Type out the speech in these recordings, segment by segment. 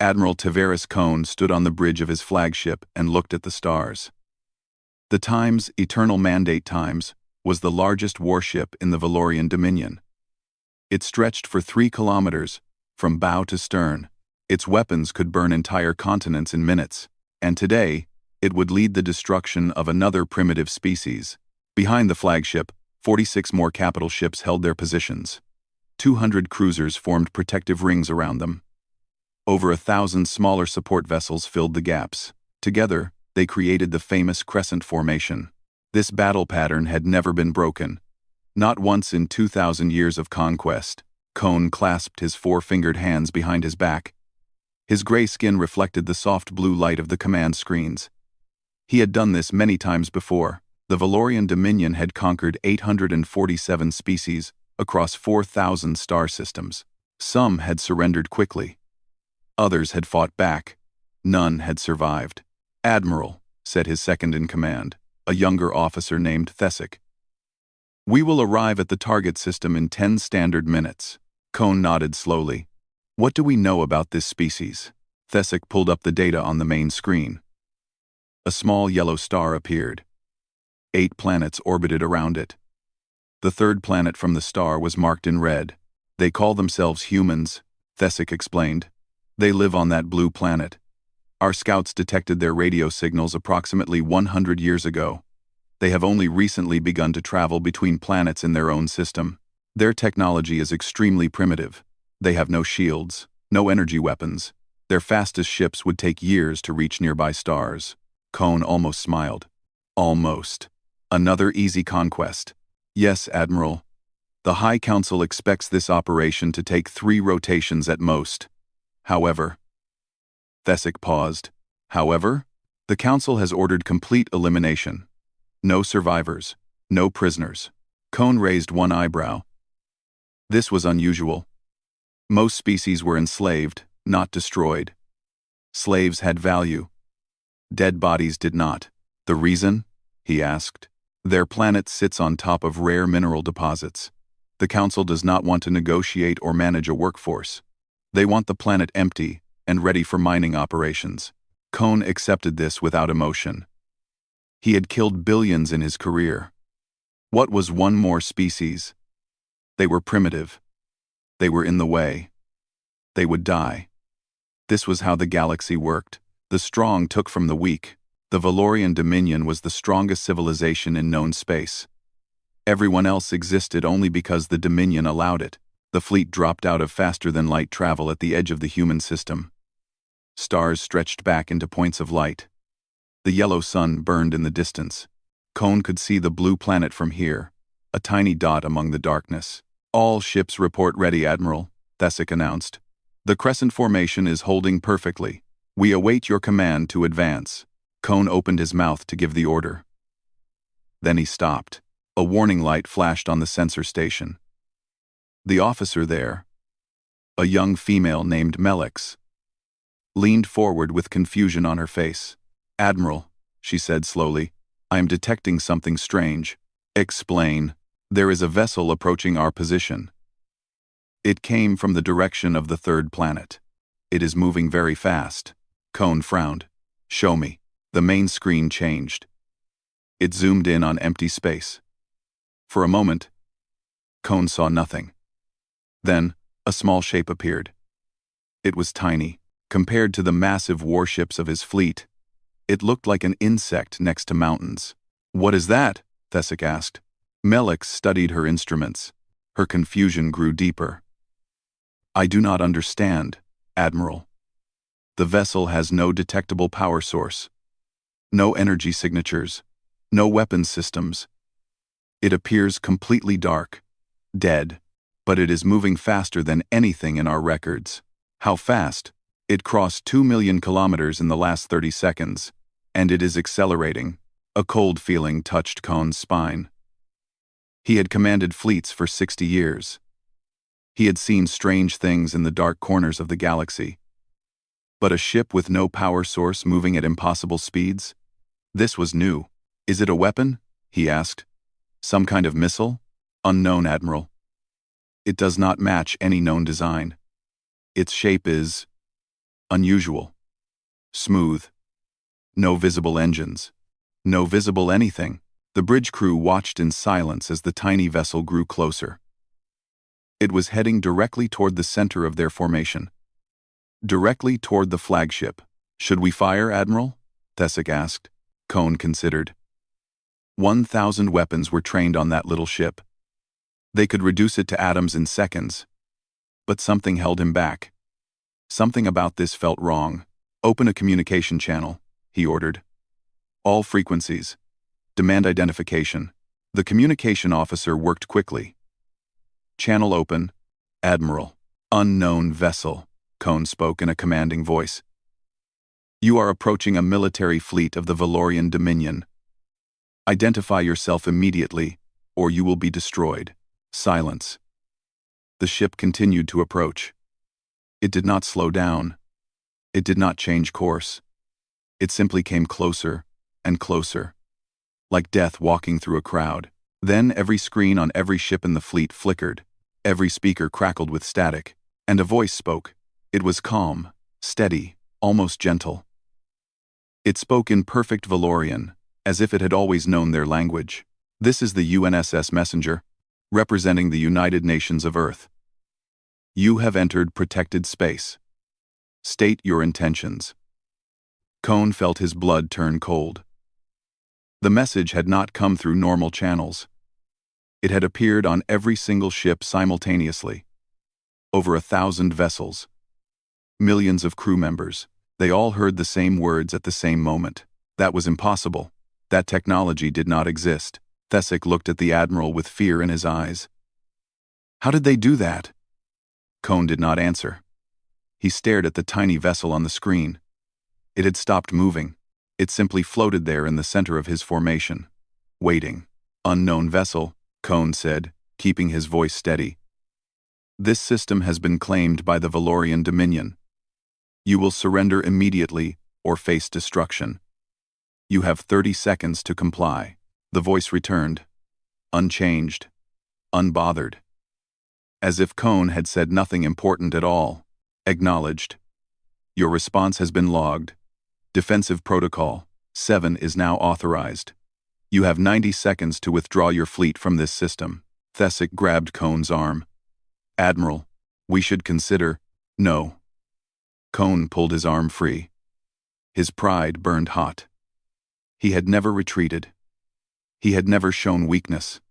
Admiral Tavares Cone stood on the bridge of his flagship and looked at the stars. The Times, Eternal Mandate Times, was the largest warship in the Valorian Dominion. It stretched for 3 kilometers, from bow to stern. Its weapons could burn entire continents in minutes, and today, it would lead the destruction of another primitive species. Behind the flagship, 46 more capital ships held their positions. 200 cruisers formed protective rings around them. Over 1,000 smaller support vessels filled the gaps. Together, they created the famous crescent formation. This battle pattern had never been broken. Not once in 2,000 years of conquest. Cone clasped his 4-fingered hands behind his back. His gray skin reflected the soft blue light of the command screens. He had done this many times before. The Valorian Dominion had conquered 847 species across 4,000 star systems. Some had surrendered quickly. Others had fought back. None had survived. "Admiral," said his second-in-command, a younger officer named Thesic. "We will arrive at the target system in 10 standard minutes." Cone nodded slowly. "What do we know about this species?" Thesic pulled up the data on the main screen. A small yellow star appeared. 8 planets orbited around it. The third planet from the star was marked in red. "They call themselves humans," Thesic explained. "They live on that blue planet. Our scouts detected their radio signals approximately 100 years ago. They have only recently begun to travel between planets in their own system. Their technology is extremely primitive. They have no shields, no energy weapons. Their fastest ships would take years to reach nearby stars." Cone almost smiled. "Almost. Another easy conquest." "Yes, Admiral. The High Council expects this operation to take 3 rotations at most. However..." Thesic paused. "However? The Council has ordered complete elimination. No survivors, no prisoners." Cone raised one eyebrow. This was unusual. Most species were enslaved, not destroyed. Slaves had value. Dead bodies did not. "The reason?" he asked. "Their planet sits on top of rare mineral deposits. The Council does not want to negotiate or manage a workforce. They want the planet empty and ready for mining operations." Cone accepted this without emotion. He had killed billions in his career. What was one more species? They were primitive. They were in the way. They would die. This was how the galaxy worked. The strong took from the weak. The Valorian Dominion was the strongest civilization in known space. Everyone else existed only because the Dominion allowed it. The fleet dropped out of faster-than-light travel at the edge of the human system. Stars stretched back into points of light. The yellow sun burned in the distance. Cone could see the blue planet from here, a tiny dot among the darkness. "All ships report ready, Admiral," Thesic announced. "The crescent formation is holding perfectly. We await your command to advance." Cone opened his mouth to give the order. Then he stopped. A warning light flashed on the sensor station. The officer there, a young female named Melix, leaned forward with confusion on her face. "Admiral," she said slowly, "I am detecting something strange." "Explain." "There is a vessel approaching our position. It came from the direction of the third planet. It is moving very fast." Cone frowned. "Show me." The main screen changed. It zoomed in on empty space. For a moment, Cone saw nothing. Then, a small shape appeared. It was tiny. Compared to the massive warships of his fleet, it looked like an insect next to mountains. "What is that?" Thesic asked. Melix studied her instruments. Her confusion grew deeper. "I do not understand, Admiral. The vessel has no detectable power source. No energy signatures. No weapons systems. It appears completely dark. Dead. But it is moving faster than anything in our records." "How fast?" "It crossed 2 million kilometers in the last 30 seconds, and it is accelerating." A cold feeling touched Cone's spine. He had commanded fleets for 60 years. He had seen strange things in the dark corners of the galaxy. But a ship with no power source moving at impossible speeds? This was new. "Is it a weapon?" he asked. "Some kind of missile?" "Unknown, Admiral. It does not match any known design. Its shape is..." Unusual. Smooth. No visible engines. No visible anything. The bridge crew watched in silence as the tiny vessel grew closer. It was heading directly toward the center of their formation. Directly toward the flagship. "Should we fire, Admiral?" Thesic asked. Cone considered. 1,000 weapons were trained on that little ship. They could reduce it to atoms in seconds. But something held him back. Something about this felt wrong. "Open a communication channel," he ordered. "All frequencies. Demand identification." The communication officer worked quickly. "Channel open, Admiral." "Unknown vessel," Cone spoke in a commanding voice. "You are approaching a military fleet of the Valorian Dominion. Identify yourself immediately, or you will be destroyed." Silence. The ship continued to approach. It did not slow down. It did not change course. It simply came closer and closer, like death walking through a crowd. Then every screen on every ship in the fleet flickered. Every speaker crackled with static, and a voice spoke. It was calm, steady, almost gentle. It spoke in perfect Valorian, as if it had always known their language. "This is the UNSS Messenger, representing the United Nations of Earth. You have entered protected space. State your intentions." Cone felt his blood turn cold. The message had not come through normal channels. It had appeared on every single ship simultaneously. Over 1,000 vessels. Millions of crew members. They all heard the same words at the same moment. That was impossible. That technology did not exist. Thesic looked at the Admiral with fear in his eyes. "How did they do that?" Cone did not answer. He stared at the tiny vessel on the screen. It had stopped moving. It simply floated there in the center of his formation, waiting. "Unknown vessel," Cone said, keeping his voice steady. "This system has been claimed by the Valorian Dominion. You will surrender immediately or face destruction. You have 30 seconds to comply." The voice returned, unchanged, unbothered. As if Cone had said nothing important at all. "Acknowledged. Your response has been logged. Defensive Protocol 7 is now authorized. You have 90 seconds to withdraw your fleet from this system." Thesic grabbed Cone's arm. "Admiral, we should consider—" "No." Cone pulled his arm free. His pride burned hot. He had never retreated. He had never shown weakness.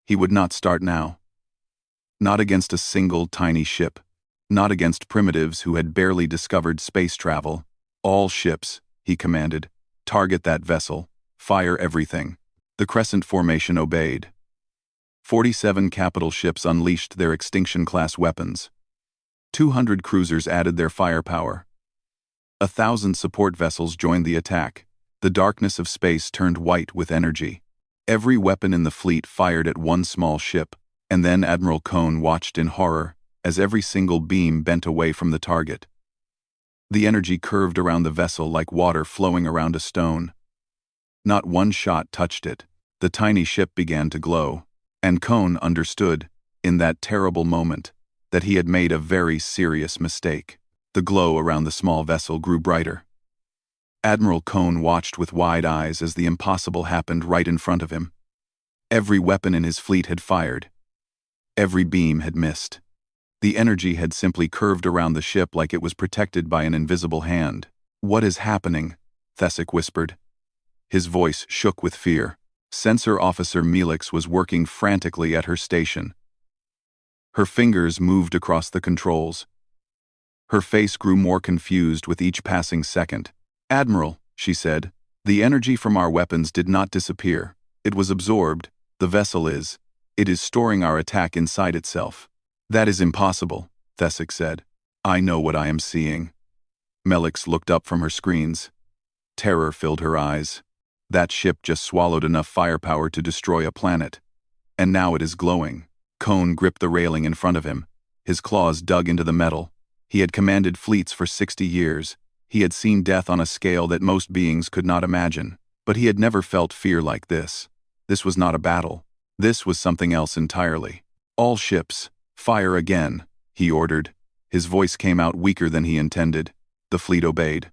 He would not start now. Not against a single tiny ship. Not against primitives who had barely discovered space travel. "All ships," he commanded. "Target that vessel. Fire everything." The crescent formation obeyed. 47 capital ships unleashed their extinction-class weapons. 200 cruisers added their firepower. 1,000 support vessels joined the attack. The darkness of space turned white with energy. Every weapon in the fleet fired at one small ship, and then Admiral Cone watched in horror as every single beam bent away from the target. The energy curved around the vessel like water flowing around a stone. Not one shot touched it. The tiny ship began to glow, and Cone understood, in that terrible moment, that he had made a very serious mistake. The glow around the small vessel grew brighter. Admiral Cone watched with wide eyes as the impossible happened right in front of him. Every weapon in his fleet had fired. Every beam had missed. The energy had simply curved around the ship like it was protected by an invisible hand. "What is happening?" Thesic whispered. His voice shook with fear. Sensor Officer Melix was working frantically at her station. Her fingers moved across the controls. Her face grew more confused with each passing second. "Admiral," she said, "the energy from our weapons did not disappear. It was absorbed. The vessel is. It is storing our attack inside itself." "That is impossible," Thesic said. "I know what I am seeing." Melix looked up from her screens. Terror filled her eyes. That ship just swallowed enough firepower to destroy a planet. And now it is glowing. Cone gripped the railing in front of him. His claws dug into the metal. He had commanded fleets for 60 years. He had seen death on a scale that most beings could not imagine. But he had never felt fear like this. This was not a battle. This was something else entirely. "All ships, fire again," he ordered. His voice came out weaker than he intended. The fleet obeyed.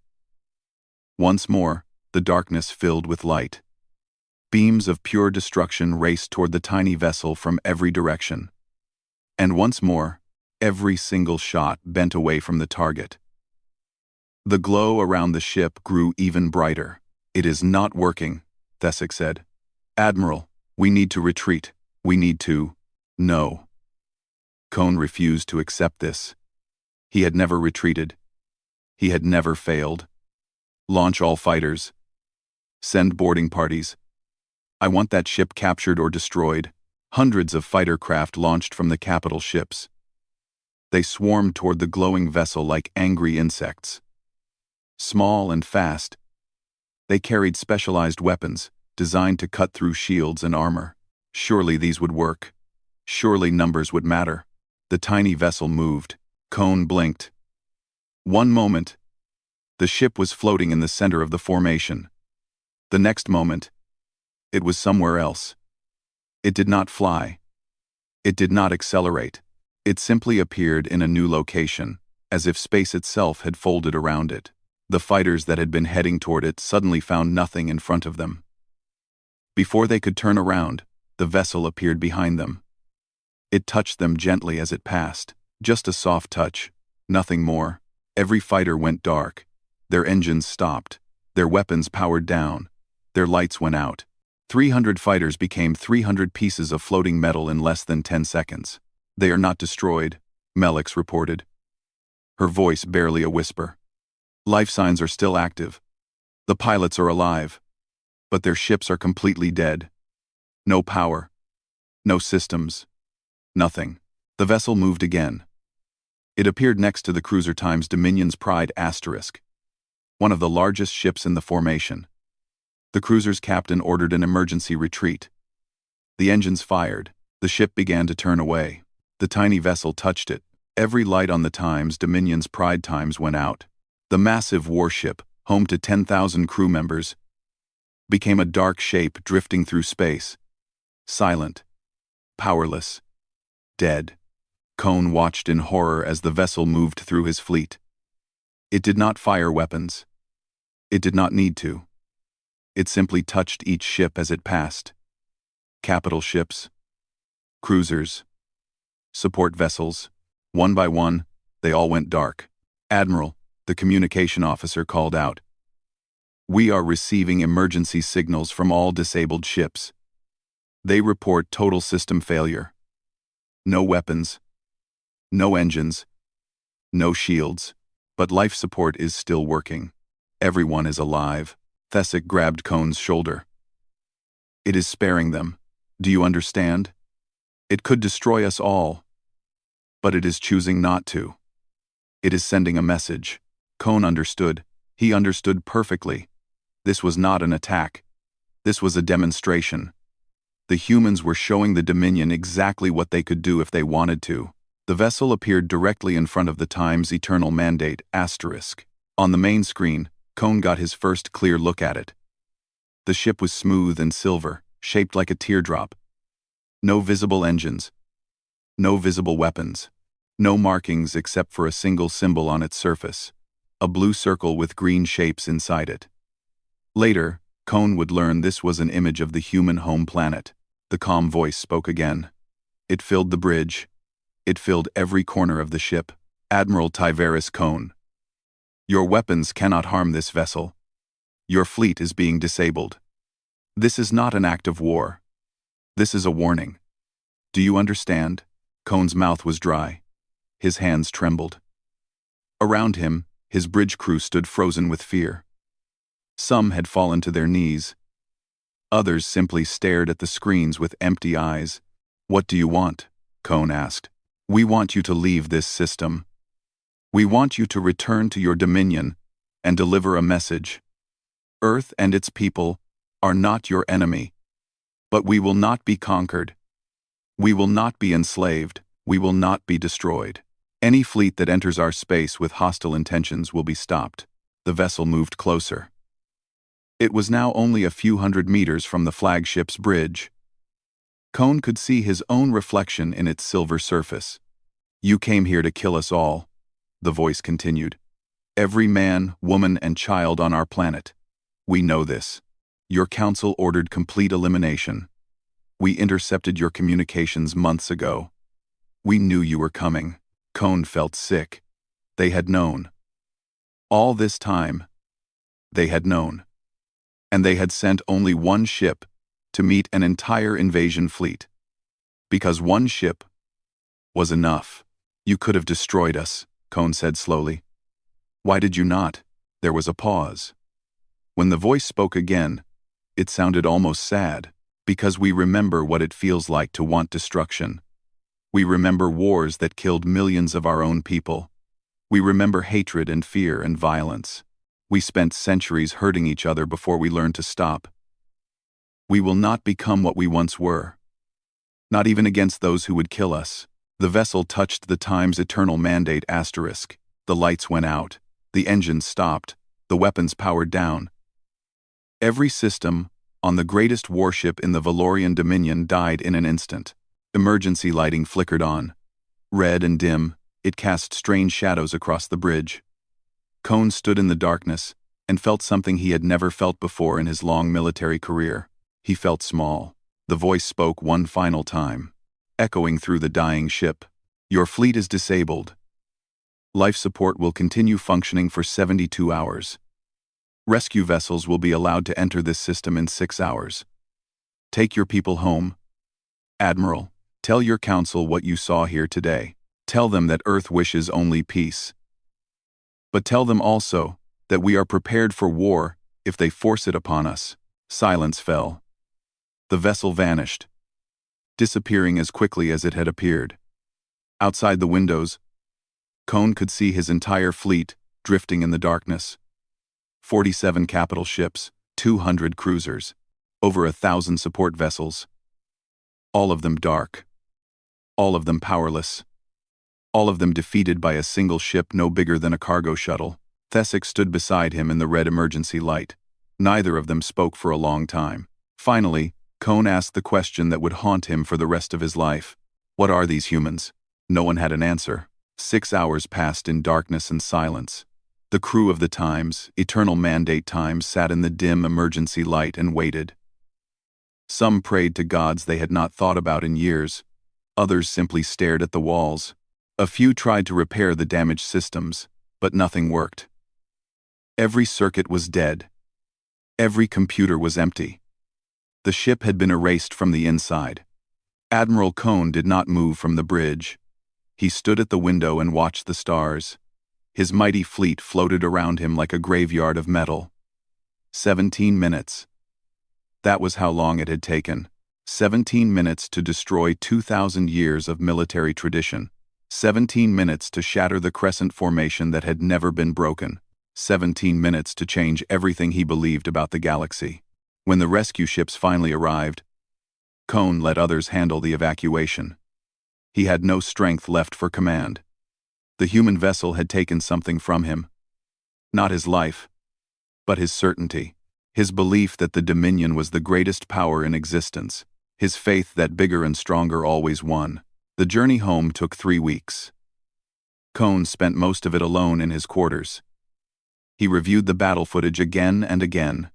Once more, the darkness filled with light. Beams of pure destruction raced toward the tiny vessel from every direction. And once more, every single shot bent away from the target. The glow around the ship grew even brighter. "It is not working," Thesic said. "Admiral, we need to retreat. We need to—" "No." Cone refused to accept this. He had never retreated. He had never failed. "Launch all fighters. Send boarding parties. I want that ship captured or destroyed." Hundreds of fighter craft launched from the capital ships. They swarmed toward the glowing vessel like angry insects. Small and fast, they carried specialized weapons designed to cut through shields and armor. Surely these would work. Surely numbers would matter. The tiny vessel moved. Cone blinked. One moment, the ship was floating in the center of the formation. The next moment, it was somewhere else. It did not fly. It did not accelerate. It simply appeared in a new location, as if space itself had folded around it. The fighters that had been heading toward it suddenly found nothing in front of them. Before they could turn around, the vessel appeared behind them. It touched them gently as it passed, just a soft touch, nothing more. Every fighter went dark. Their engines stopped. Their weapons powered down. Their lights went out. 300 fighters became 300 pieces of floating metal in less than 10 seconds. "They are not destroyed," Melix reported, her voice barely a whisper. "Life signs are still active. The pilots are alive. But their ships are completely dead. No power. No systems. Nothing." The vessel moved again. It appeared next to the cruiser Times Dominion's Pride Asterisk, one of the largest ships in the formation. The cruiser's captain ordered an emergency retreat. The engines fired. The ship began to turn away. The tiny vessel touched it. Every light on the Times Dominion's Pride Times went out. The massive warship, home to 10,000 crew members, became a dark shape drifting through space. Silent. Powerless. Dead. Cone watched in horror as the vessel moved through his fleet. It did not fire weapons. It did not need to. It simply touched each ship as it passed. Capital ships. Cruisers. Support vessels. One by one, they all went dark. "Admiral," the communication officer called out. "We are receiving emergency signals from all disabled ships. They report total system failure. No weapons. No engines. No shields. But life support is still working. Everyone is alive." Thesic grabbed Cone's shoulder. "It is sparing them. Do you understand? It could destroy us all. But it is choosing not to. It is sending a message." Cone understood. He understood perfectly. This was not an attack. This was a demonstration. The humans were showing the Dominion exactly what they could do if they wanted to. The vessel appeared directly in front of the Times Eternal Mandate asterisk. On the main screen, Cone got his first clear look at it. The ship was smooth and silver, shaped like a teardrop. No visible engines. No visible weapons. No markings except for a single symbol on its surface, a blue circle with green shapes inside it. Later, Cone would learn this was an image of the human home planet. The calm voice spoke again. It filled the bridge. It filled every corner of the ship. "Admiral Tyveris Cone, your weapons cannot harm this vessel. Your fleet is being disabled. This is not an act of war. This is a warning. Do you understand?" Cone's mouth was dry. His hands trembled. Around him, his bridge crew stood frozen with fear. Some had fallen to their knees. Others simply stared at the screens with empty eyes. "What do you want?" Cone asked. "We want you to leave this system. We want you to return to your dominion and deliver a message. Earth and its people are not your enemy. But we will not be conquered. We will not be enslaved. We will not be destroyed. Any fleet that enters our space with hostile intentions will be stopped." The vessel moved closer. It was now only a few hundred meters from the flagship's bridge. Cone could see his own reflection in its silver surface. "You came here to kill us all," the voice continued. Every man, woman, and child on our planet. We know this. Your council ordered complete elimination. We intercepted your communications months ago. We knew you were coming. Cone felt sick. They had known. All this time, they had known. And they had sent only one ship to meet an entire invasion fleet. Because one ship was enough. You could have destroyed us, Cone said slowly. Why did you not? There was a pause. When the voice spoke again, it sounded almost sad, because we remember what it feels like to want destruction. We remember wars that killed millions of our own people. We remember hatred and fear and violence. We spent centuries hurting each other before we learned to stop. We will not become what we once were. Not even against those who would kill us. The vessel touched the time's eternal mandate asterisk. The lights went out. The engines stopped. The weapons powered down. Every system on the greatest warship in the Valorian Dominion died in an instant. Emergency lighting flickered on. Red and dim, it cast strange shadows across the bridge. Cone stood in the darkness and felt something he had never felt before in his long military career. He felt small. The voice spoke one final time, echoing through the dying ship. Your fleet is disabled. Life support will continue functioning for 72 hours. Rescue vessels will be allowed to enter this system in 6 hours. Take your people home. Admiral, tell your council what you saw here today. Tell them that Earth wishes only peace. But tell them also that we are prepared for war if they force it upon us. Silence fell. The vessel vanished, disappearing as quickly as it had appeared. Outside the windows, Cone could see his entire fleet drifting in the darkness. 47 capital ships, 200 cruisers, over 1,000 support vessels. All of them dark. All of them powerless. All of them defeated by a single ship no bigger than a cargo shuttle. Thesic stood beside him in the red emergency light. Neither of them spoke for a long time. Finally, Cone asked the question that would haunt him for the rest of his life. What are these humans? No one had an answer. 6 hours passed in darkness and silence. The crew of the Times, Eternal Mandate Times, sat in the dim emergency light and waited. Some prayed to gods they had not thought about in years. Others simply stared at the walls. A few tried to repair the damaged systems, but nothing worked. Every circuit was dead. Every computer was empty. The ship had been erased from the inside. Admiral Cone did not move from the bridge. He stood at the window and watched the stars. His mighty fleet floated around him like a graveyard of metal. 17 minutes. That was how long it had taken. 17 minutes to destroy 2,000 years of military tradition. 17 minutes to shatter the crescent formation that had never been broken. 17 minutes to change everything he believed about the galaxy. When the rescue ships finally arrived, Cone let others handle the evacuation. He had no strength left for command. The human vessel had taken something from him. Not his life, but his certainty. His belief that the Dominion was the greatest power in existence. His faith that bigger and stronger always won. The journey home took 3 weeks. Cone spent most of it alone in his quarters. He reviewed the battle footage again and again.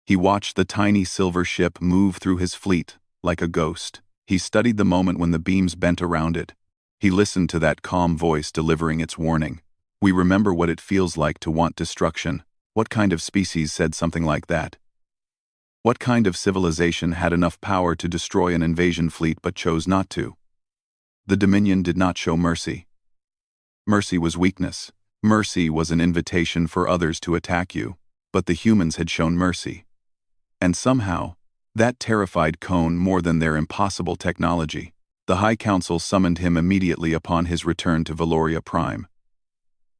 He watched the tiny silver ship move through his fleet like a ghost. He studied the moment when the beams bent around it. He listened to that calm voice delivering its warning. We remember what it feels like to want destruction. What kind of species said something like that? What kind of civilization had enough power to destroy an invasion fleet but chose not to? The Dominion did not show mercy. Mercy was weakness. Mercy was an invitation for others to attack you, but the humans had shown mercy. And somehow, that terrified Cone more than their impossible technology. The High Council summoned him immediately upon his return to Valoria Prime.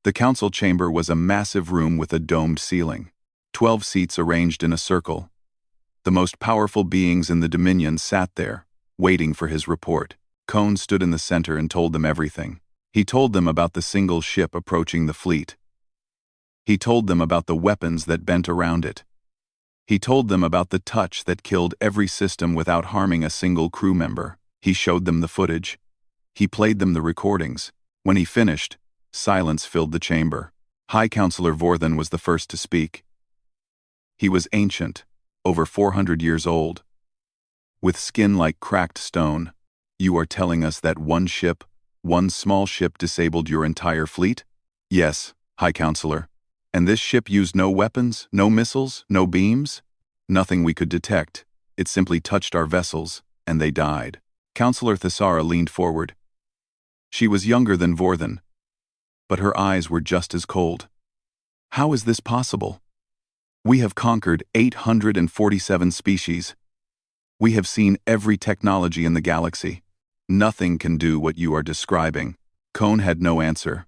The council chamber was a massive room with a domed ceiling. 12 seats arranged in a circle. The most powerful beings in the Dominion sat there, waiting for his report. Cone stood in the center and told them everything. He told them about the single ship approaching the fleet. He told them about the weapons that bent around it. He told them about the touch that killed every system without harming a single crew member. He showed them the footage. He played them the recordings. When he finished, silence filled the chamber. High Counselor Vorthen was the first to speak. He was ancient, over 400 years old, with skin like cracked stone. You are telling us that one small ship disabled your entire fleet? Yes, High Counselor. And this ship used no weapons, no missiles, no beams? Nothing we could detect. It simply touched our vessels, and they died. Counselor Thesara leaned forward. She was younger than Vorthen, but her eyes were just as cold. How is this possible? We have conquered 847 species. We have seen every technology in the galaxy. Nothing can do what you are describing. Cone had no answer.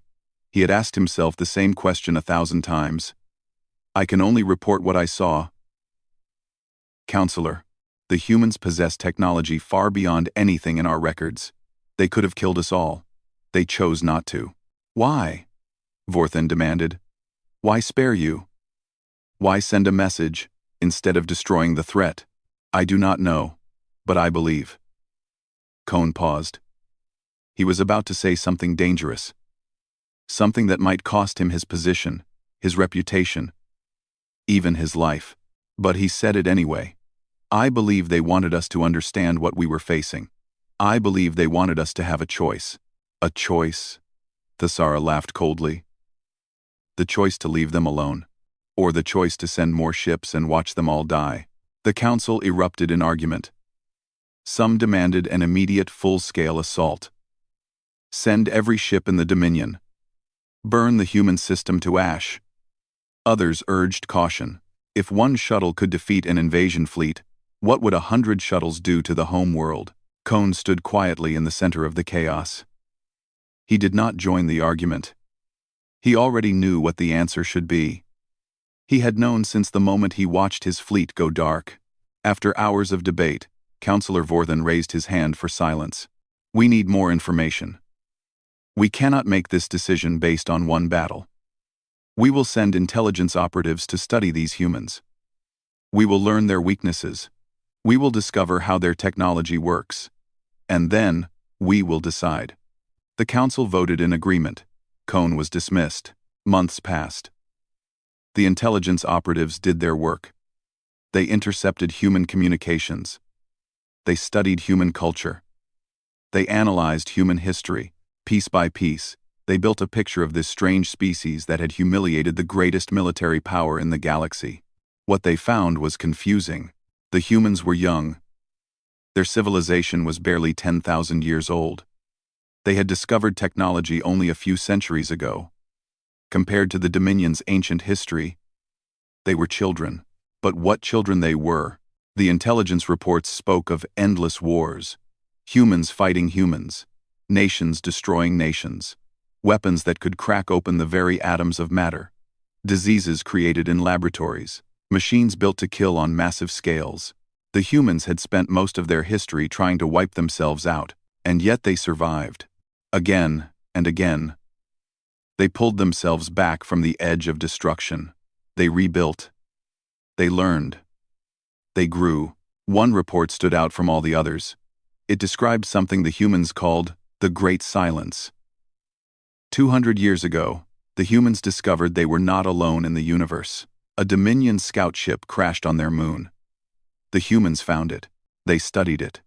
He had asked himself the same question 1,000 times. I can only report what I saw. Counselor, the humans possess technology far beyond anything in our records. They could have killed us all. They chose not to. Why? Vorthen demanded. Why spare you? Why send a message, instead of destroying the threat? I do not know, but I believe. Cone paused. He was about to say something dangerous. Something that might cost him his position, his reputation, even his life. But he said it anyway. I believe they wanted us to understand what we were facing. I believe they wanted us to have a choice. A choice? Thesara laughed coldly. The choice to leave them alone. Or the choice to send more ships and watch them all die. The council erupted in argument. Some demanded an immediate full-scale assault. Send every ship in the Dominion. Burn the human system to ash. Others urged caution. If one shuttle could defeat an invasion fleet, what would 100 shuttles do to the home world? Cone stood quietly in the center of the chaos. He did not join the argument. He already knew what the answer should be. He had known since the moment he watched his fleet go dark. After hours of debate, Counselor Vorthen raised his hand for silence. We need more information. We cannot make this decision based on one battle. We will send intelligence operatives to study these humans. We will learn their weaknesses. We will discover how their technology works. And then, we will decide. The council voted in agreement. Cone was dismissed. Months passed. The intelligence operatives did their work. They intercepted human communications. They studied human culture. They analyzed human history. Piece by piece, they built a picture of this strange species that had humiliated the greatest military power in the galaxy. What they found was confusing. The humans were young. Their civilization was barely 10,000 years old. They had discovered technology only a few centuries ago. Compared to the Dominion's ancient history, they were children. But what children they were! The intelligence reports spoke of endless wars, humans fighting humans, nations destroying nations, weapons that could crack open the very atoms of matter, diseases created in laboratories, machines built to kill on massive scales. The humans had spent most of their history trying to wipe themselves out, and yet they survived. Again and again. They pulled themselves back from the edge of destruction. They rebuilt. They learned. They grew. One report stood out from all the others. It described something the humans called the Great Silence. 200 years ago, the humans discovered they were not alone in the universe. A Dominion scout ship crashed on their moon. The humans found it. They studied it.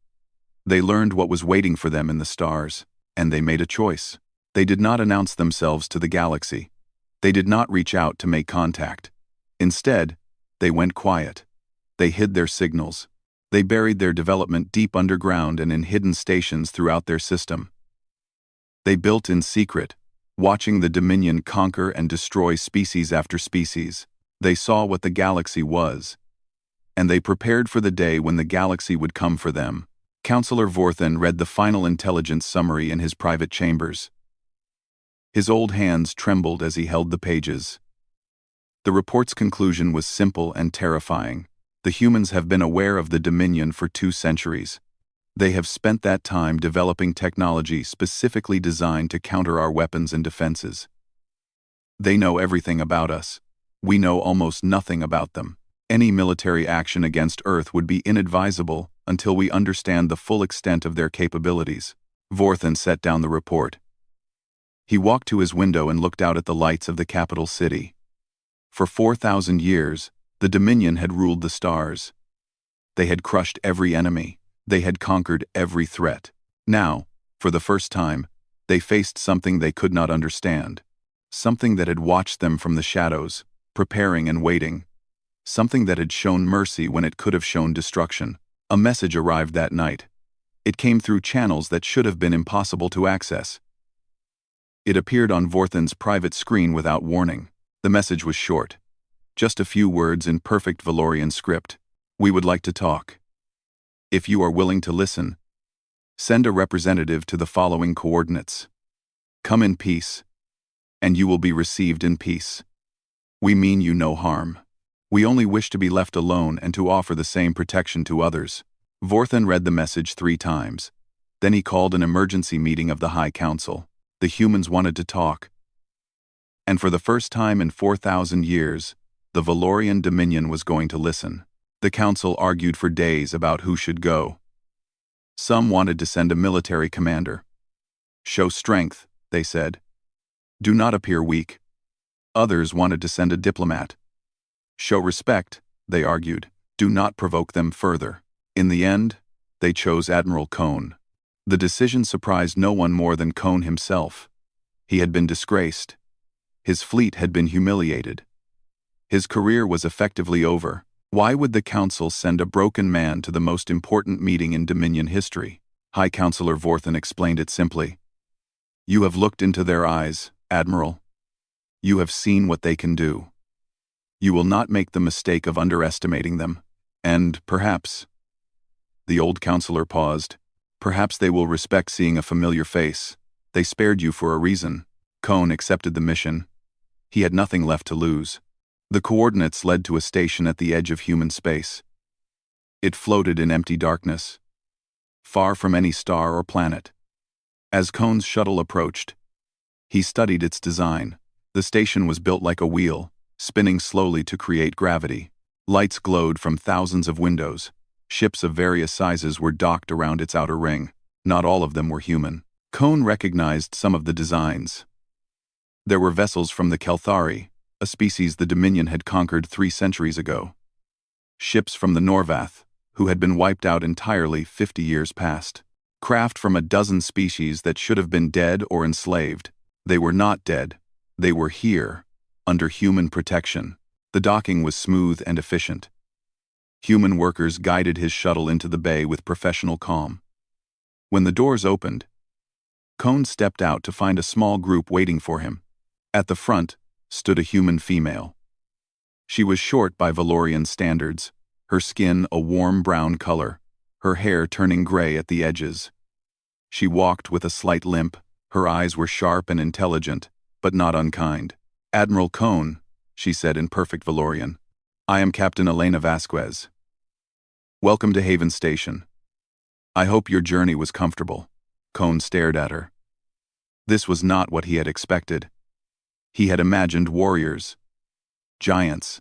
They learned what was waiting for them in the stars, and they made a choice. They did not announce themselves to the galaxy. They did not reach out to make contact. Instead, they went quiet. They hid their signals. They buried their development deep underground and in hidden stations throughout their system. They built in secret, watching the Dominion conquer and destroy species after species. They saw what the galaxy was, and they prepared for the day when the galaxy would come for them. Counselor Vorthen read the final intelligence summary in his private chambers. His old hands trembled as he held the pages. The report's conclusion was simple and terrifying. The humans have been aware of the Dominion for 2 centuries. They have spent that time developing technology specifically designed to counter our weapons and defenses. They know everything about us. We know almost nothing about them. Any military action against Earth would be inadvisable until we understand the full extent of their capabilities. Vorthen set down the report. He walked to his window and looked out at the lights of the capital city. For 4,000 years, the Dominion had ruled the stars. They had crushed every enemy. They had conquered every threat. Now, for the first time, they faced something they could not understand. Something that had watched them from the shadows, preparing and waiting. Something that had shown mercy when it could have shown destruction. A message arrived that night. It came through channels that should have been impossible to access. It appeared on Vorthan's private screen without warning. The message was short. Just a few words in perfect Valorian script. We would like to talk. If you are willing to listen, send a representative to the following coordinates. Come in peace, and you will be received in peace. We mean you no harm. We only wish to be left alone and to offer the same protection to others. Vorthan read the message 3 times. Then he called an emergency meeting of the High Council. The humans wanted to talk. And for the first time in 4,000 years, the Valorian Dominion was going to listen. The council argued for days about who should go. Some wanted to send a military commander. Show strength, they said. Do not appear weak. Others wanted to send a diplomat. Show respect, they argued. Do not provoke them further. In the end, they chose Admiral Cone. The decision surprised no one more than Cone himself. He had been disgraced. His fleet had been humiliated. His career was effectively over. Why would the council send a broken man to the most important meeting in Dominion history? High Counselor Vorthan explained it simply. You have looked into their eyes, Admiral. You have seen what they can do. You will not make the mistake of underestimating them. And, perhaps... The old counselor paused. Perhaps they will respect seeing a familiar face. They spared you for a reason. Cone accepted the mission. He had nothing left to lose. The coordinates led to a station at the edge of human space. It floated in empty darkness, far from any star or planet. As Cone's shuttle approached, he studied its design. The station was built like a wheel, spinning slowly to create gravity. Lights glowed from thousands of windows. Ships of various sizes were docked around its outer ring. Not all of them were human. Cone recognized some of the designs. There were vessels from the Kelthari, a species the Dominion had conquered 3 centuries ago. Ships from the Norvath, who had been wiped out entirely 50 years past. Craft from a dozen species that should have been dead or enslaved. They were not dead. They were here, under human protection. The docking was smooth and efficient. Human workers guided his shuttle into the bay with professional calm. When the doors opened, Cone stepped out to find a small group waiting for him. At the front stood a human female. She was short by Valorian standards, her skin a warm brown color, her hair turning gray at the edges. She walked with a slight limp. Her eyes were sharp and intelligent, but not unkind. Admiral Cone, she said in perfect Valorian. I am Captain Elena Vasquez. Welcome to Haven Station. I hope your journey was comfortable. Cone stared at her. This was not what he had expected. He had imagined warriors, giants,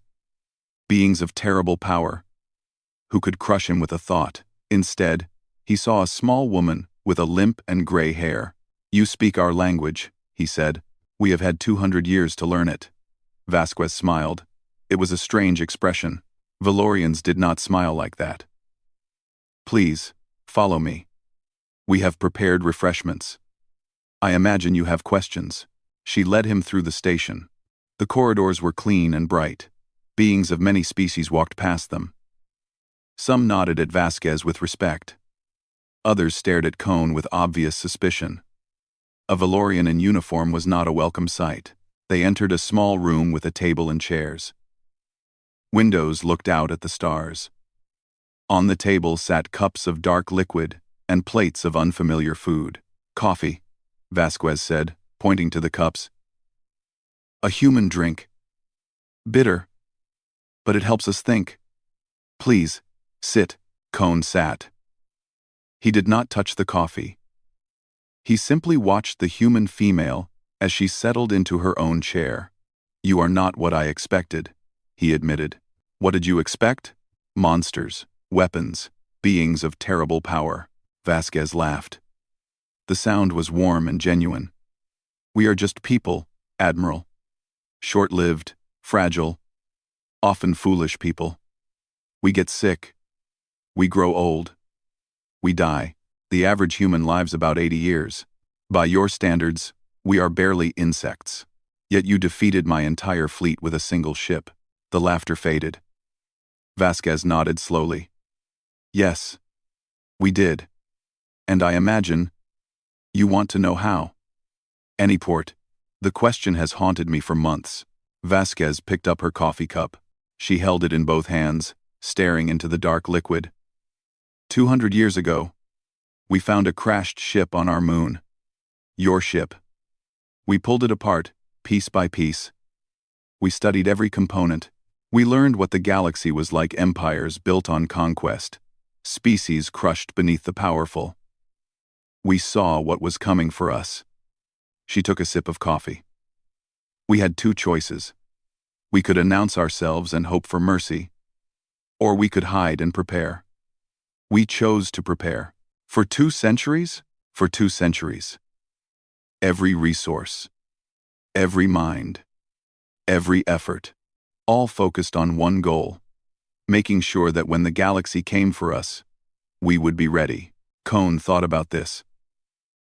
beings of terrible power, who could crush him with a thought. Instead, he saw a small woman with a limp and gray hair. You speak our language, he said. We have had 200 years to learn it. Vasquez smiled. It was a strange expression. Valorians did not smile like that. Please, follow me. We have prepared refreshments. I imagine you have questions. She led him through the station. The corridors were clean and bright. Beings of many species walked past them. Some nodded at Vasquez with respect. Others stared at Cone with obvious suspicion. A Valorian in uniform was not a welcome sight. They entered a small room with a table and chairs. Windows looked out at the stars. On the table sat cups of dark liquid and plates of unfamiliar food. Coffee, Vasquez said, pointing to the cups. A human drink. Bitter. But it helps us think. Please, sit. Cone sat. He did not touch the coffee. He simply watched the human female as she settled into her own chair. You are not what I expected, he admitted. What did you expect? Monsters, weapons, beings of terrible power. Vasquez laughed. The sound was warm and genuine. We are just people, Admiral. Short-lived, fragile, often foolish people. We get sick. We grow old. We die. The average human lives about 80 years. By your standards, we are barely insects. Yet you defeated my entire fleet with a single ship. The laughter faded. Vasquez nodded slowly. Yes, we did. And I imagine you want to know how. Any port. The question has haunted me for months. Vasquez picked up her coffee cup. She held it in both hands, staring into the dark liquid. 200 years ago, we found a crashed ship on our moon. Your ship. We pulled it apart, piece by piece. We studied every component. We learned what the galaxy was like: empires built on conquest, species crushed beneath the powerful. We saw what was coming for us. She took a sip of coffee. We had two choices. We could announce ourselves and hope for mercy, or we could hide and prepare. We chose to prepare. For 2 centuries? For 2 centuries. Every resource, every mind, every effort, all focused on one goal: making sure that when the galaxy came for us, we would be ready. Cone thought about this.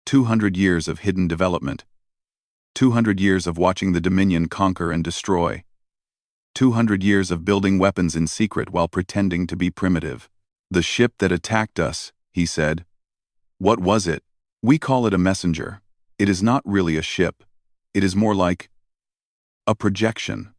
200 years of hidden development. 200 years of watching the Dominion conquer and destroy. 200 years of building weapons in secret while pretending to be primitive. The ship that attacked us, he said. What was it? We call it a messenger. It is not really a ship. It is more like a projection.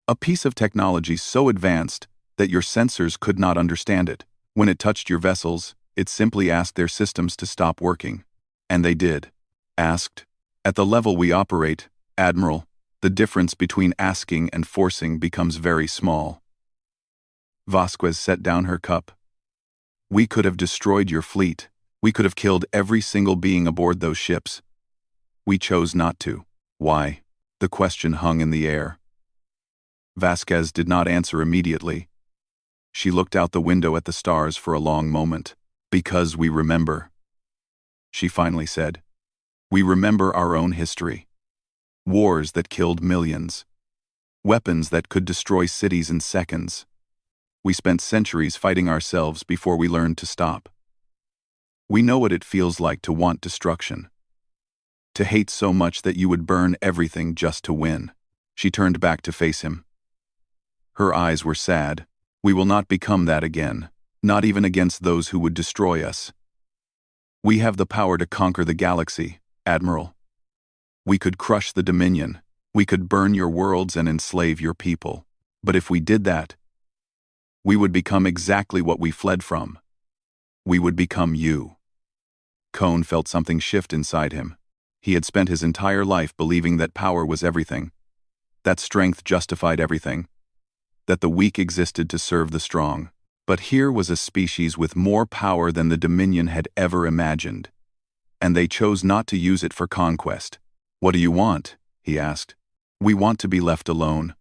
A piece of technology so advanced that your sensors could not understand it. When it touched your vessels, it simply asked their systems to stop working. And they did. Asked. At the level we operate, Admiral, the difference between asking and forcing becomes very small. Vasquez set down her cup. We could have destroyed your fleet. We could have killed every single being aboard those ships. We chose not to. Why? The question hung in the air. Vasquez did not answer immediately. She looked out the window at the stars for a long moment. Because we remember, she finally said. We remember our own history. Wars that killed millions. Weapons that could destroy cities in seconds. We spent centuries fighting ourselves before we learned to stop. We know what it feels like to want destruction. To hate so much that you would burn everything just to win. She turned back to face him. Her eyes were sad. We will not become that again, not even against those who would destroy us. We have the power to conquer the galaxy, Admiral. We could crush the Dominion. We could burn your worlds and enslave your people. But if we did that, we would become exactly what we fled from. We would become you. Cone felt something shift inside him. He had spent his entire life believing that power was everything, that strength justified everything, that the weak existed to serve the strong. But here was a species with more power than the Dominion had ever imagined. And they chose not to use it for conquest. What do you want? He asked. We want to be left alone.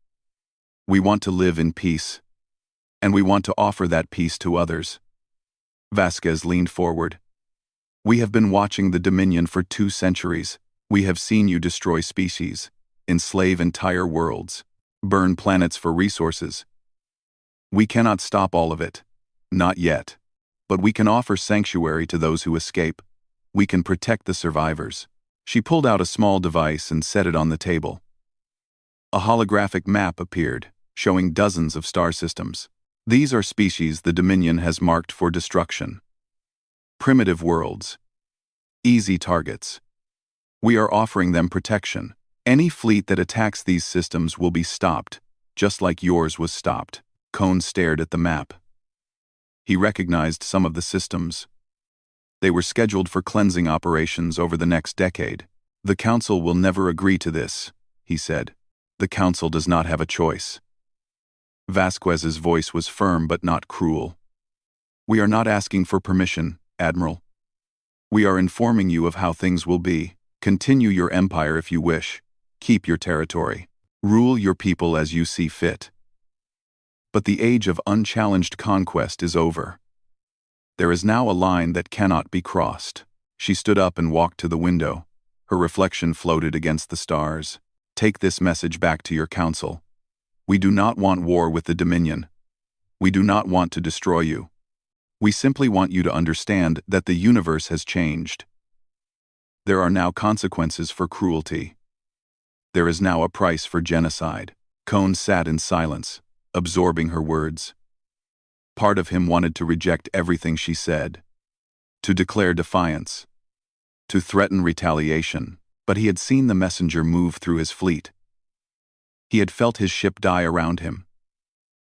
We want to live in peace. And we want to offer that peace to others. Vasquez leaned forward. We have been watching the Dominion for 2 centuries. We have seen you destroy species, enslave entire worlds, burn planets for resources. We cannot stop all of it. Not yet. But we can offer sanctuary to those who escape. We can protect the survivors. She pulled out a small device and set it on the table. A holographic map appeared, showing dozens of star systems. These are species the Dominion has marked for destruction. Primitive worlds. Easy targets. We are offering them protection. Any fleet that attacks these systems will be stopped, just like yours was stopped. Cone stared at the map. He recognized some of the systems. They were scheduled for cleansing operations over the next decade. The Council will never agree to this, he said. The Council does not have a choice. Vasquez's voice was firm but not cruel. We are not asking for permission, Admiral. We are informing you of how things will be. Continue your empire if you wish. Keep your territory. Rule your people as you see fit. But the age of unchallenged conquest is over. There is now a line that cannot be crossed. She stood up and walked to the window, Her reflection floated against the stars. Take this message back to your council. We do not want war with the Dominion. We do not want to destroy you. We simply want you to understand that the universe has changed. There are now consequences for cruelty. There is now a price for genocide. Cone sat in silence, absorbing her words. Part of him wanted to reject everything she said, to declare defiance, to threaten retaliation, but he had seen the messenger move through his fleet. He had felt his ship die around him.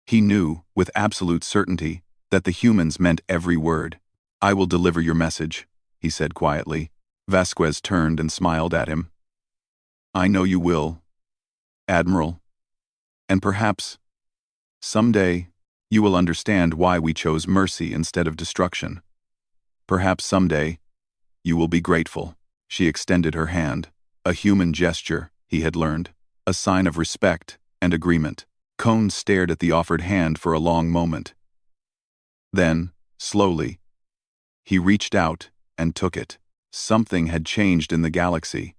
He knew, with absolute certainty, that the humans meant every word. I will deliver your message, he said quietly. Vasquez turned and smiled at him. I know you will, Admiral. And perhaps, someday, you will understand why we chose mercy instead of destruction. Perhaps someday, you will be grateful. She extended her hand, a human gesture, he had learned, a sign of respect and agreement. Cone stared at the offered hand for a long moment. Then, slowly, he reached out and took it. Something had changed in the galaxy.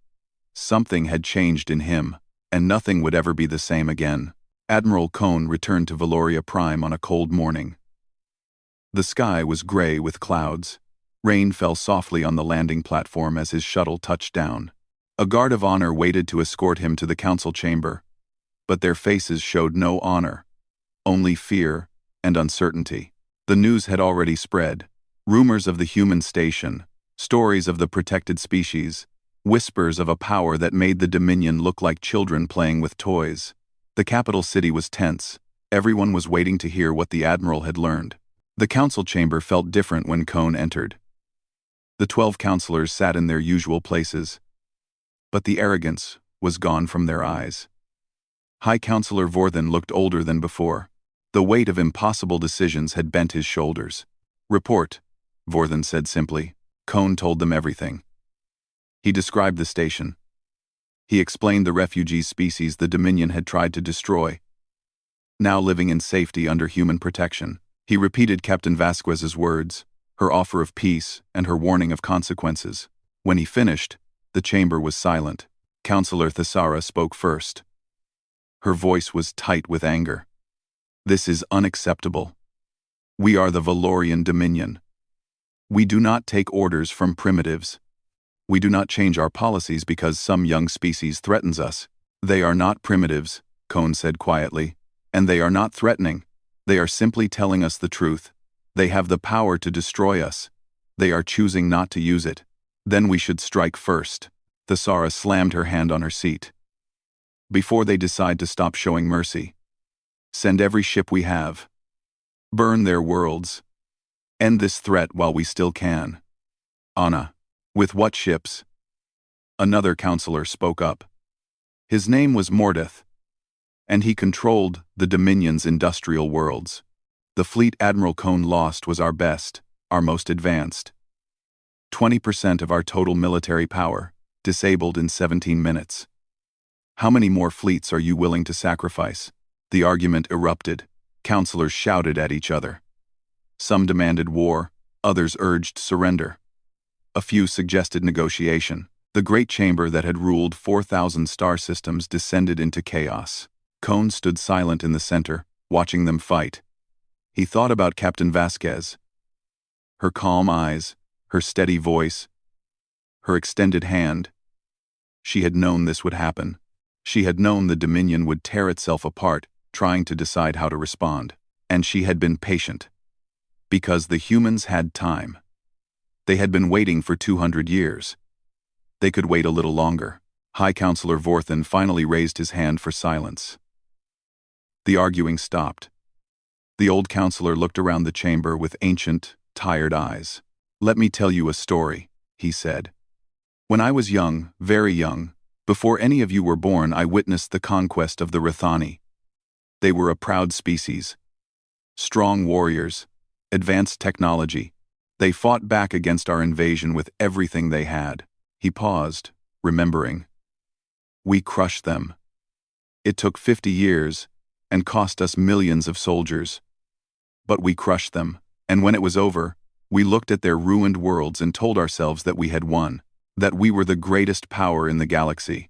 Something had changed in him, and nothing would ever be the same again. Admiral Cone returned to Valoria Prime on a cold morning. The sky was gray with clouds. Rain fell softly on the landing platform as his shuttle touched down. A guard of honor waited to escort him to the council chamber, but their faces showed no honor, only fear and uncertainty. The news had already spread. Rumors of the human station, stories of the protected species, whispers of a power that made the Dominion look like children playing with toys. The capital city was tense. Everyone was waiting to hear what the Admiral had learned. The council chamber felt different when Cone entered. The 12 counselors sat in their usual places, but the arrogance was gone from their eyes. High Counselor Vorthen looked older than before. The weight of impossible decisions had bent his shoulders. Report, Vorthen said simply. Cone told them everything. He described the station. He explained the refugee species the Dominion had tried to destroy, now living in safety under human protection. He repeated Captain Vasquez's words, her offer of peace and her warning of consequences. When he finished, the chamber was silent. Counselor Thesara spoke first. Her voice was tight with anger. This is unacceptable. We are the Valorian Dominion. We do not take orders from primitives. We do not change our policies because some young species threatens us. They are not primitives, Cone said quietly, and they are not threatening. They are simply telling us the truth. They have the power to destroy us. They are choosing not to use it. Then we should strike first. Thesara slammed her hand on her seat. Before they decide to stop showing mercy. Send every ship we have. Burn their worlds. End this threat while we still can. Anna. With what ships? Another counselor spoke up. His name was Mordeth, and he controlled the Dominion's industrial worlds. The fleet Admiral Cone lost was our best, our most advanced. 20% of our total military power, disabled in 17 minutes. How many more fleets are you willing to sacrifice? The argument erupted. Counselors shouted at each other. Some demanded war, others urged surrender. A few suggested negotiation. The great chamber that had ruled 4,000 star systems descended into chaos. Cone stood silent in the center, watching them fight. He thought about Captain Vasquez. Her calm eyes, her steady voice, her extended hand. She had known this would happen. She had known the Dominion would tear itself apart, trying to decide how to respond. And she had been patient. Because the humans had time. They had been waiting for 200 years. They could wait a little longer. High Counselor Vorthen finally raised his hand for silence. The arguing stopped. The old counselor looked around the chamber with ancient, tired eyes. Let me tell you a story, he said. When I was young, very young, before any of you were born, I witnessed the conquest of the Rithani. They were a proud species. Strong warriors, advanced technology. They fought back against our invasion with everything they had. He paused, remembering. We crushed them. It took 50 years and cost us millions of soldiers. But we crushed them, and when it was over, we looked at their ruined worlds and told ourselves that we had won. That we were the greatest power in the galaxy.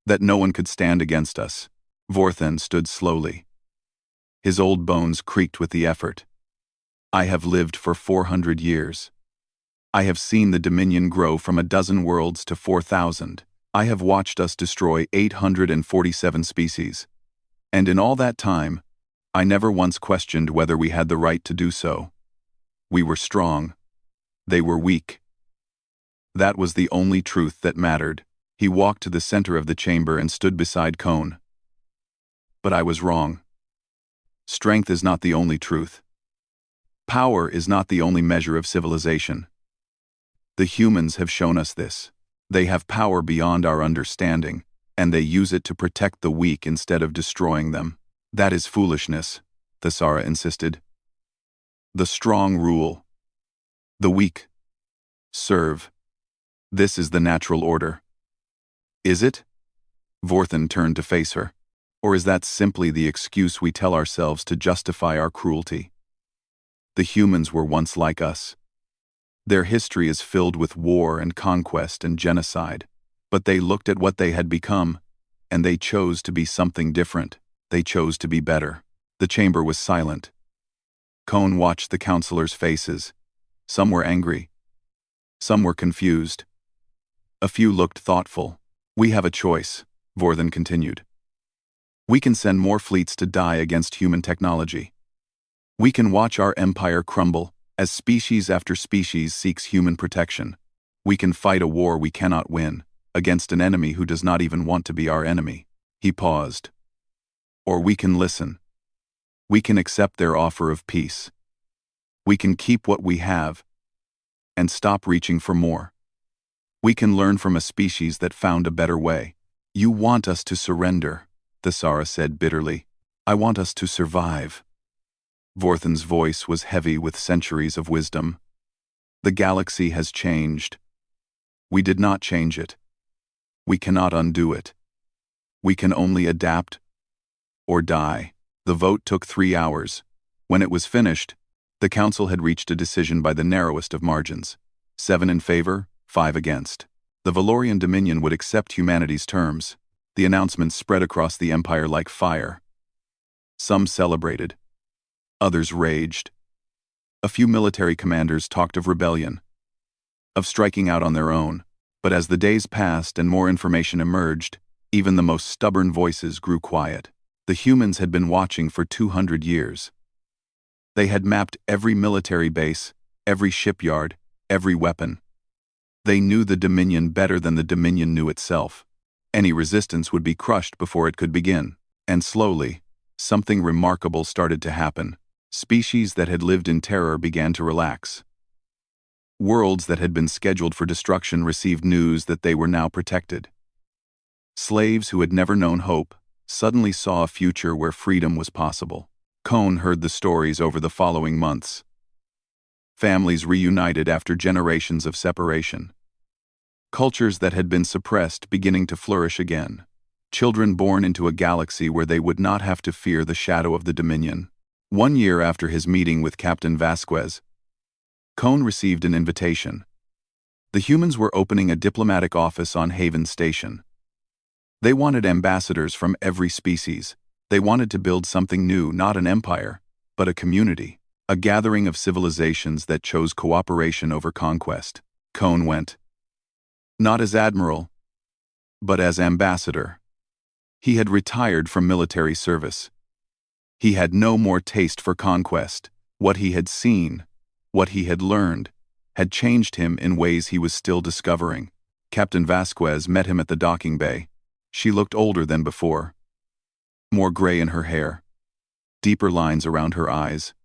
That no one could stand against us. Vorthen stood slowly. His old bones creaked with the effort. I have lived for 400 years. I have seen the Dominion grow from a dozen worlds to 4,000. I have watched us destroy 847 species. And in all that time, I never once questioned whether we had the right to do so. We were strong. They were weak. That was the only truth that mattered. He walked to the center of the chamber and stood beside Cone. But I was wrong. Strength is not the only truth. Power is not the only measure of civilization. The humans have shown us this. They have power beyond our understanding, and they use it to protect the weak instead of destroying them. That is foolishness, Thesara insisted. The strong rule. The weak serve. This is the natural order. Is it? Vorthen turned to face her. Or is that simply the excuse we tell ourselves to justify our cruelty? The humans were once like us. Their history is filled with war and conquest and genocide, but they looked at what they had become, and they chose to be something different. They chose to be better. The chamber was silent. Cone watched the counselors' faces. Some were angry. Some were confused. A few looked thoughtful. We have a choice, Vorthen continued. We can send more fleets to die against human technology. We can watch our empire crumble as species after species seeks human protection. We can fight a war we cannot win against an enemy who does not even want to be our enemy. He paused. Or we can listen. We can accept their offer of peace. We can keep what we have and stop reaching for more. We can learn from a species that found a better way. You want us to surrender, Thesara said bitterly. I want us to survive. Vorthen's voice was heavy with centuries of wisdom. The galaxy has changed. We did not change it. We cannot undo it. We can only adapt or die. The vote took 3 hours. When it was finished, the council had reached a decision by the narrowest of margins. 7 in favor, 5 against. The Valorian Dominion would accept humanity's terms. The announcement spread across the empire like fire. Some celebrated. Others raged. A few military commanders talked of rebellion, of striking out on their own. But as the days passed and more information emerged, even the most stubborn voices grew quiet. The humans had been watching for 200 years. They had mapped every military base, every shipyard, every weapon. They knew the Dominion better than the Dominion knew itself. Any resistance would be crushed before it could begin. And slowly, something remarkable started to happen. Species that had lived in terror began to relax. Worlds that had been scheduled for destruction received news that they were now protected. Slaves who had never known hope suddenly saw a future where freedom was possible. Cone heard the stories over the following months. Families reunited after generations of separation. Cultures that had been suppressed beginning to flourish again. Children born into a galaxy where they would not have to fear the shadow of the Dominion. 1 year after his meeting with Captain Vasquez, Cone received an invitation. The humans were opening a diplomatic office on Haven Station. They wanted ambassadors from every species. They wanted to build something new, not an empire, but a community, a gathering of civilizations that chose cooperation over conquest. Cone went. Not as admiral, but as ambassador. He had retired from military service. He had no more taste for conquest. What he had seen, what he had learned, had changed him in ways he was still discovering. Captain Vasquez met him at the docking bay. She looked older than before. More gray in her hair, deeper lines around her eyes.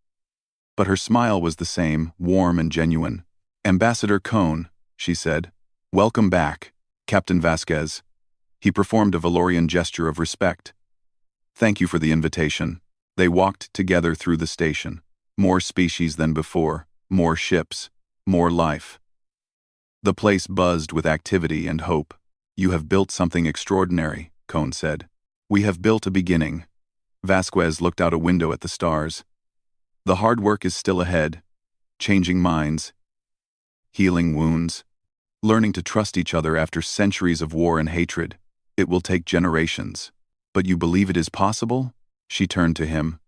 But her smile was the same, warm and genuine. Ambassador Cone, she said. Welcome back, Captain Vasquez. He performed a Valorian gesture of respect. Thank you for the invitation. They walked together through the station. More species than before, more ships, more life. The place buzzed with activity and hope. You have built something extraordinary, Cone said. We have built a beginning. Vasquez looked out a window at the stars. The hard work is still ahead, changing minds, healing wounds, learning to trust each other after centuries of war and hatred. It will take generations. But you believe it is possible? She turned to him.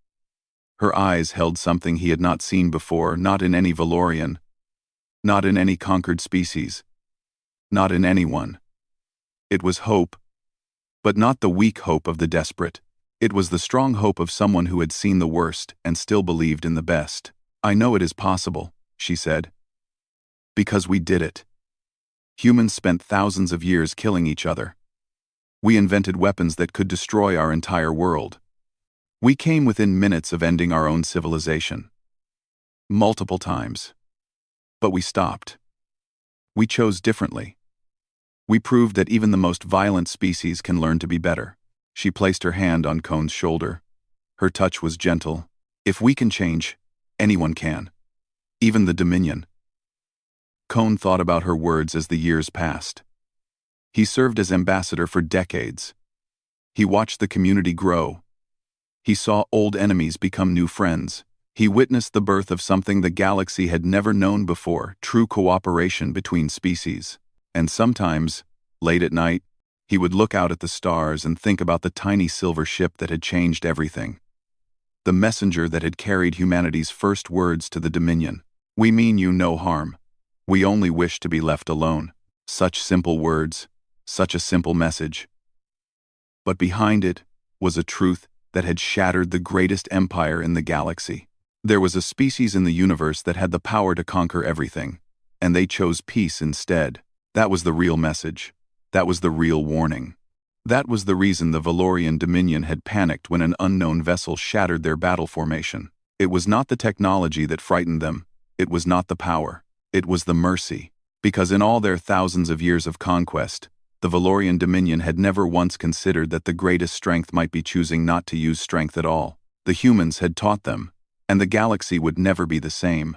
Her eyes held something he had not seen before, not in any Valorian, not in any conquered species, not in anyone. It was hope, but not the weak hope of the desperate. It was the strong hope of someone who had seen the worst and still believed in the best. I know it is possible, she said. Because we did it. Humans spent thousands of years killing each other. We invented weapons that could destroy our entire world. We came within minutes of ending our own civilization. Multiple times. But we stopped. We chose differently. We proved that even the most violent species can learn to be better. She placed her hand on Cone's shoulder. Her touch was gentle. If we can change, anyone can. Even the Dominion. Cone thought about her words as the years passed. He served as ambassador for decades. He watched the community grow. He saw old enemies become new friends. He witnessed the birth of something the galaxy had never known before, true cooperation between species. And sometimes, late at night, he would look out at the stars and think about the tiny silver ship that had changed everything. The messenger that had carried humanity's first words to the Dominion. We mean you no harm. We only wish to be left alone. Such simple words, such a simple message. But behind it was a truth that had shattered the greatest empire in the galaxy. There was a species in the universe that had the power to conquer everything, and they chose peace instead. That was the real message. That was the real warning. That was the reason the Valorian Dominion had panicked when an unknown vessel shattered their battle formation. It was not the technology that frightened them. It was not the power. It was the mercy. Because in all their thousands of years of conquest, the Valorian Dominion had never once considered that the greatest strength might be choosing not to use strength at all. The humans had taught them, and the galaxy would never be the same.